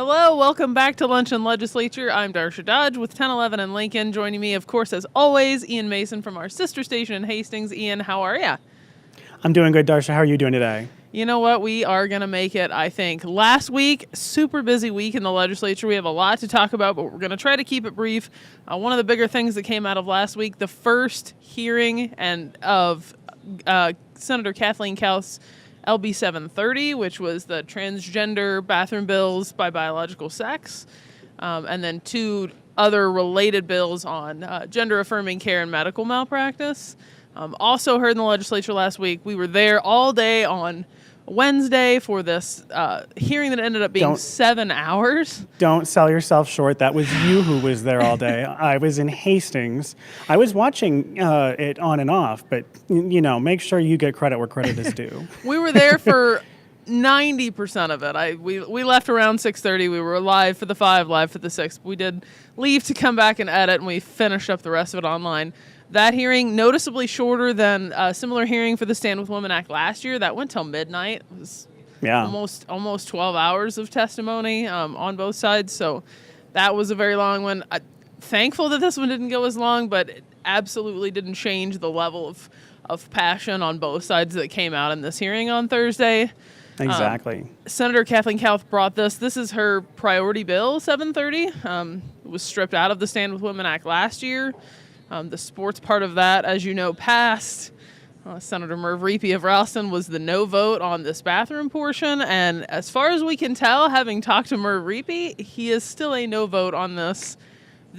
Hello, welcome back to Lunch and Legislature. I'm Darsha Dodge with 1011 in Lincoln. Joining me, of course, as always, Ian Mason from our sister station in Hastings. Ian, how are ya? I'm doing good, Darsha. How are you doing today? You know what? We are going to make it, I think. Last week, super busy week in the legislature. We have a lot to talk about, but we're going to try to keep it brief. One of the bigger things that came out of last week, the first hearing of Senator Kathleen Kauth's LB 730, which was the transgender bathroom bills by biological sex, and then two other related bills on gender-affirming care and medical malpractice. Also heard in the legislature last week. We were there all day on Wednesday for this hearing that ended up being 7 hours. Don't sell yourself short. That was you who was there all day. I was in Hastings. I was watching it on and off, but, make sure you get credit where credit is due. We were there for 90% of it. We left around 6:30. We were live for the 5, live for the 6. We did leave to come back and edit, and we finished up the rest of it online. That hearing, noticeably shorter than a similar hearing for the Stand With Women Act last year. That went till midnight. It was almost 12 hours of testimony on both sides. So that was a very long one. Thankful that this one didn't go as long, but it absolutely didn't change the level of passion on both sides that came out in this hearing on Thursday. Exactly. Senator Kathleen Kauth brought this. This is her priority bill, 730. It was stripped out of the Stand With Women Act last year. The sports part of that, as you know, passed. Senator Merv Reapy of Ralston was the no vote on this bathroom portion. And as far as we can tell, having talked to Merv Reapy, he is still a no vote on this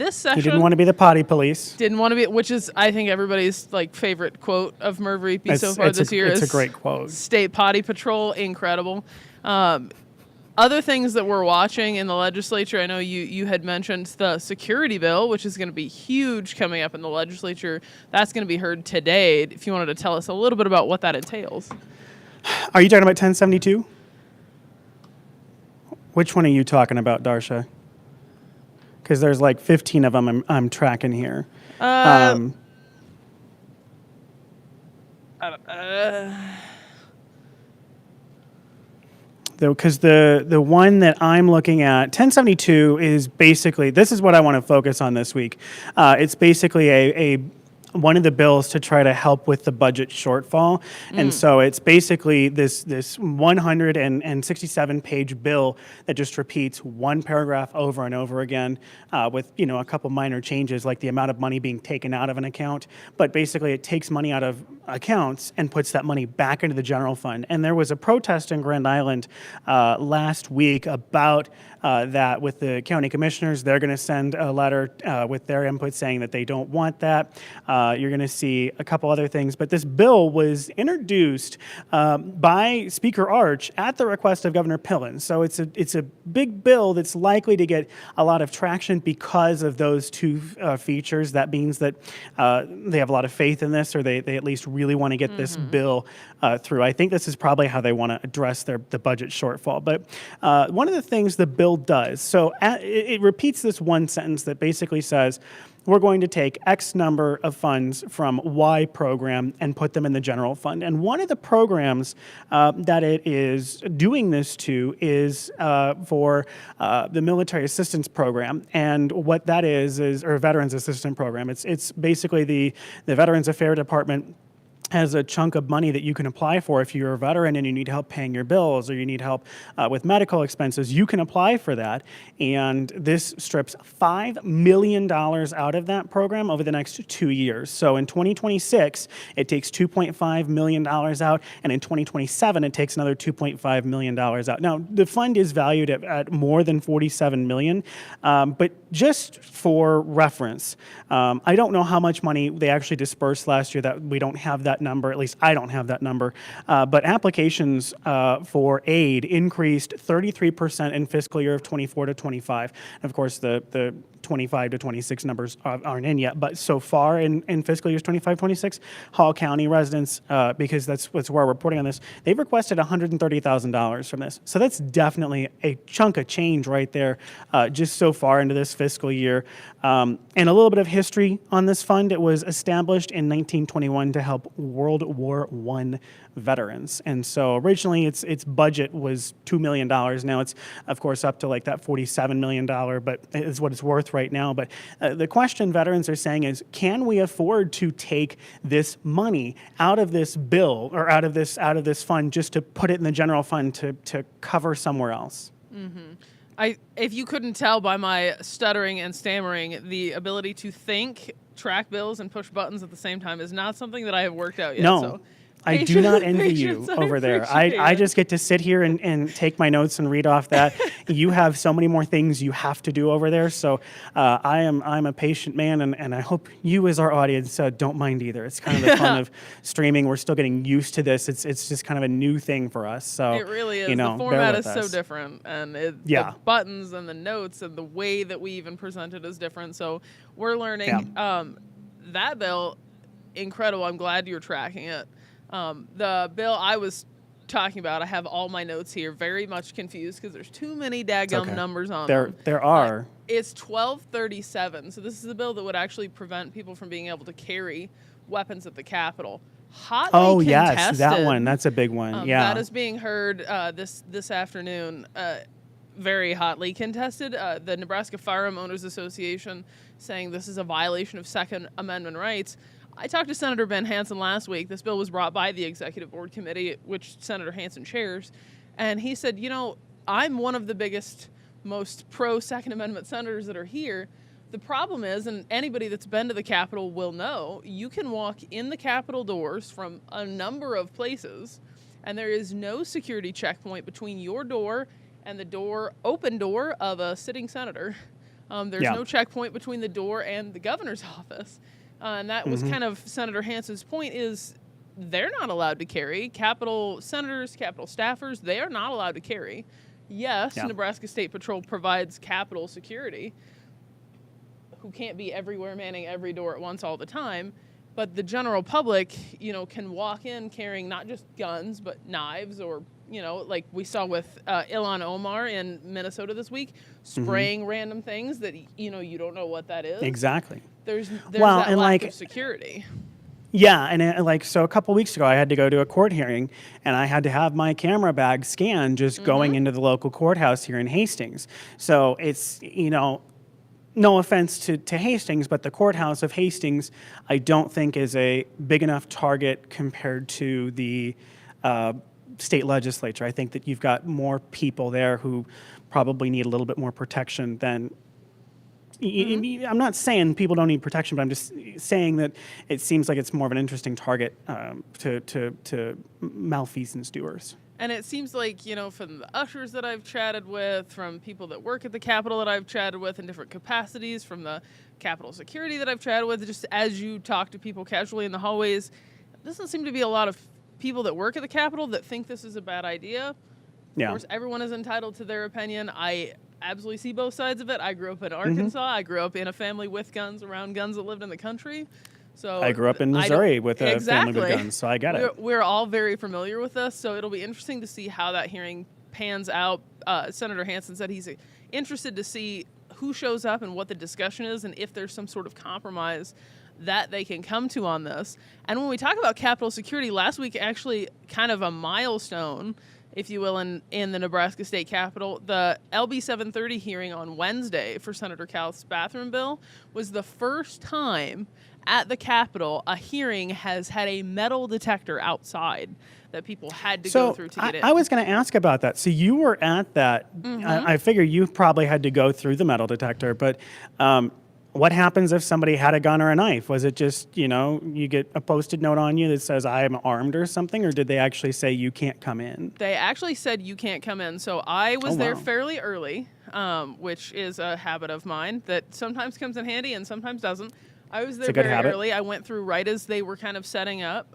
session. He didn't want to be the potty police. Didn't want to be, which is, I think, everybody's favorite quote of Merv Reapy so far this year. It's a great quote. State potty patrol, incredible. Other things that we're watching in the legislature, I know you had mentioned the security bill, which is going to be huge coming up in the legislature. That's going to be heard today. If you wanted to tell us a little bit about what that entails. Are you talking about 1072? Which one are you talking about, Darsha? Because there's 15 of them I'm tracking here. Because the one that I'm looking at, 1072 is basically, this is what I want to focus on this week. It's basically a one of the bills to try to help with the budget shortfall. And so it's basically this 167-page bill that just repeats one paragraph over and over again with, a couple minor changes like the amount of money being taken out of an account. But basically it takes money out of accounts and puts that money back into the general fund. And there was a protest in Grand Island last week about that with the county commissioners. They're going to send a letter with their input saying that they don't want that. You're going to see a couple other things. But this bill was introduced by Speaker Arch at the request of Governor Pillen. So it's a big bill that's likely to get a lot of traction because of those two features. That means that they have a lot of faith in this, or they at least really want to get this bill through. I think this is probably how they want to address the budget shortfall. But one of the things the bill does, so it repeats this one sentence that basically says, we're going to take X number of funds from Y program and put them in the general fund. And one of the programs that it is doing this to is for the military assistance program. And what that is or veterans assistance program. It's basically the Veterans Affairs Department has a chunk of money that you can apply for if you're a veteran and you need help paying your bills or you need help with medical expenses. You can apply for that, and this strips $5 million out of that program over the next 2 years. So in 2026, it takes $2.5 million out, and in 2027, it takes another $2.5 million out. Now, the fund is valued at more than $47 million, but just for reference, I don't know how much money they actually dispersed last year. That we don't have that number, at least I don't have that number, but applications for aid increased 33% in fiscal year of 24 to 25. And of course, the 25 to 26 numbers aren't in yet, but so far in fiscal years 25, 26, Hall County residents, because that's where we're reporting on this, they've requested $130,000 from this. So that's definitely a chunk of change right there, just so far into this fiscal year. And a little bit of history on this fund. It was established in 1921 to help World War I veterans. And so originally its budget was $2 million. Now it's, of course, up to like that $47 million, but is what it's worth right now. But the question veterans are saying is, can we afford to take this money out of this bill or out of this fund just to put it in the general fund to cover somewhere else? Mm-hmm. If you couldn't tell by my stuttering and stammering, the ability to think, track bills, and push buttons at the same time is not something that I have worked out yet. No. So. I do not envy you Patience, over there. I just get to sit here and take my notes and read off that. You have so many more things you have to do over there. So I'm a patient man, and I hope you as our audience don't mind either. It's kind of the fun of streaming. We're still getting used to this. It's just kind of a new thing for us. So it really is. You know, the format is us. so different, and Yeah. the buttons and the notes and the way that we even present it is different. So we're learning. That bill, incredible. I'm glad you're tracking it. The bill I was talking about, I have all my notes here, very much confused because there's too many daggum numbers on them. There are. It's 1237, so this is the bill that would actually prevent people from being able to carry weapons at the Capitol. Hotly contested. Yes, that one. That's a big one. That is being heard this afternoon. Very hotly contested. The Nebraska Firearm Owners Association saying this is a violation of Second Amendment rights. I talked to Senator Ben Hansen last week. This bill was brought by the Executive Board Committee, which Senator Hansen chairs. And he said, I'm one of the biggest, most pro-Second Amendment senators that are here. The problem is, and anybody that's been to the Capitol will know, you can walk in the Capitol doors from a number of places, and there is no security checkpoint between your door and the open door of a sitting senator. There's no checkpoint between the door and the governor's office. And that was kind of Senator Hansen's point is they're not allowed to carry. Capitol senators, Capitol staffers, they are not allowed to carry. Yes, Nebraska State Patrol provides Capitol security, who can't be everywhere manning every door at once all the time. But the general public, can walk in carrying not just guns, but knives or, like we saw with Ilhan Omar in Minnesota this week, spraying random things that, you don't know what that is. Exactly. There's that lack of security. Yeah, and so a couple weeks ago, I had to go to a court hearing, and I had to have my camera bag scanned just going into the local courthouse here in Hastings. So it's, no offense to Hastings, but the courthouse of Hastings, I don't think is a big enough target compared to the state legislature. I think that you've got more people there who probably need a little bit more protection than. I'm not saying people don't need protection, but I'm just saying that it seems like it's more of an interesting target to malfeasance doers. And it seems like, from the ushers that I've chatted with, from people that work at the Capitol that I've chatted with in different capacities, from the Capitol security that I've chatted with, just as you talk to people casually in the hallways, there doesn't seem to be a lot of people that work at the Capitol that think this is a bad idea. Yeah. Of course, everyone is entitled to their opinion. I absolutely see both sides of it. I grew up in Arkansas. I grew up in a family with guns, around guns that lived in the country. So I grew up in Missouri with a family with guns, so I get it. We're all very familiar with this, so it'll be interesting to see how that hearing pans out. Senator Hansen said he's interested to see who shows up and what the discussion is and if there's some sort of compromise that they can come to on this. And when we talk about Capitol security, last week actually kind of a milestone, if you will, in the Nebraska State Capitol. The LB 730 hearing on Wednesday for Senator Kauth's bathroom bill was the first time at the Capitol a hearing has had a metal detector outside that people had to go through to get in. I was going to ask about that. So you were at that. I figure you probably had to go through the metal detector, but what happens if somebody had a gun or a knife? Was it just, you get a Post-it note on you that says I am armed or something, or did they actually say you can't come in? They actually said you can't come in. So I was there fairly early, which is a habit of mine that sometimes comes in handy and sometimes doesn't. I was there very early. I went through right as they were kind of setting up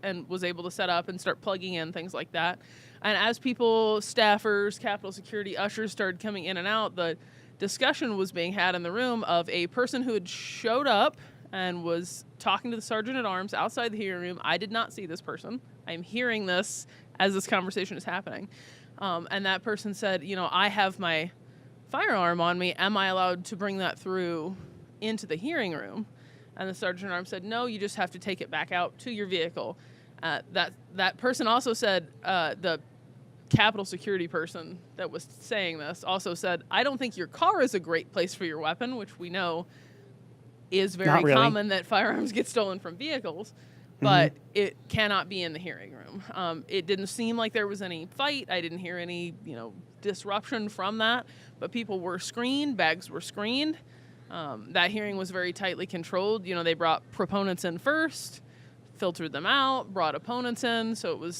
and was able to set up and start plugging in, things like that. And as people, staffers, Capitol security, ushers started coming in and out, the discussion was being had in the room of a person who had showed up and was talking to the sergeant at arms outside the hearing room. I did not see this person. I'm hearing this as this conversation is happening. And that person said, I have my firearm on me. Am I allowed to bring that through into the hearing room? And the sergeant at arms said, no, you just have to take it back out to your vehicle. That person also said, the Capitol security person that was saying this also said, I don't think your car is a great place for your weapon, which we know is very common that firearms get stolen from vehicles, but it cannot be in the hearing room. It didn't seem like there was any fight. I didn't hear any, disruption from that, but people were screened, bags were screened. That hearing was very tightly controlled. They brought proponents in first, filtered them out, brought opponents in, so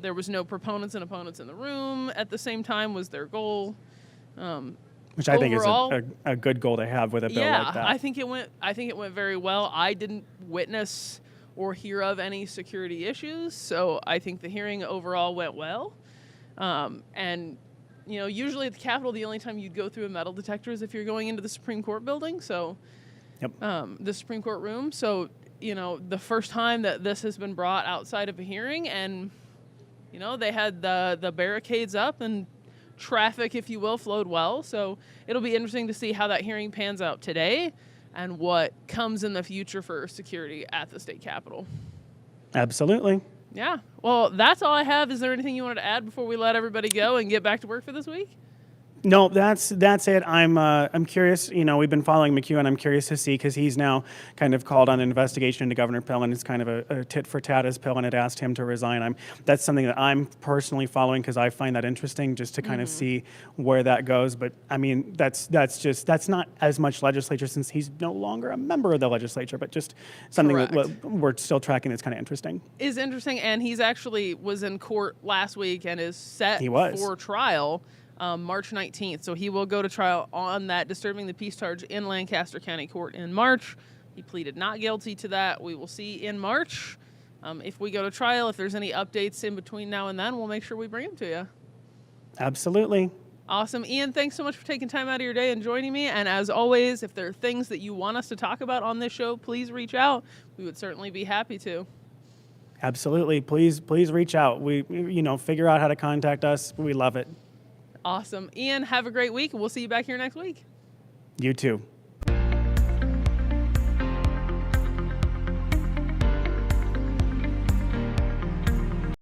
there was no proponents and opponents in the room at the same time was their goal. Which I think is a good goal to have with a bill like that. Yeah, I think it went very well. I didn't witness or hear of any security issues, so I think the hearing overall went well. And usually at the Capitol, the only time you'd go through a metal detector is if you're going into the Supreme Court building. So, the Supreme Court room. So, the first time that this has been brought outside of a hearing, and they had the barricades up and traffic, if you will, flowed well. So it'll be interesting to see how that hearing pans out today and what comes in the future for security at the state capitol. Absolutely. Yeah. Well, that's all I have. Is there anything you wanted to add before we let everybody go and get back to work for this week? No, that's it. I'm curious. We've been following McHugh, and I'm curious to see because he's now kind of called on an investigation into Governor Pillen. It's kind of a tit for tat as Pillen had asked him to resign. That's something that I'm personally following because I find that interesting just to kind of see where that goes. But I mean, that's not as much legislature since he's no longer a member of the legislature, but just something that we're still tracking that's kind of interesting. Is interesting, and he's actually was in court last week and is set for trial. March 19th. So he will go to trial on that disturbing the peace charge in Lancaster County Court in March. He pleaded not guilty to that. We will see in March. If we go to trial, if there's any updates in between now and then, we'll make sure we bring them to you. Absolutely. Awesome. Ian, thanks so much for taking time out of your day and joining me. And as always, if there are things that you want us to talk about on this show, please reach out. We would certainly be happy to. Absolutely. Please reach out. We figure out how to contact us. We love it. Awesome. Ian, have a great week, and we'll see you back here next week. You too.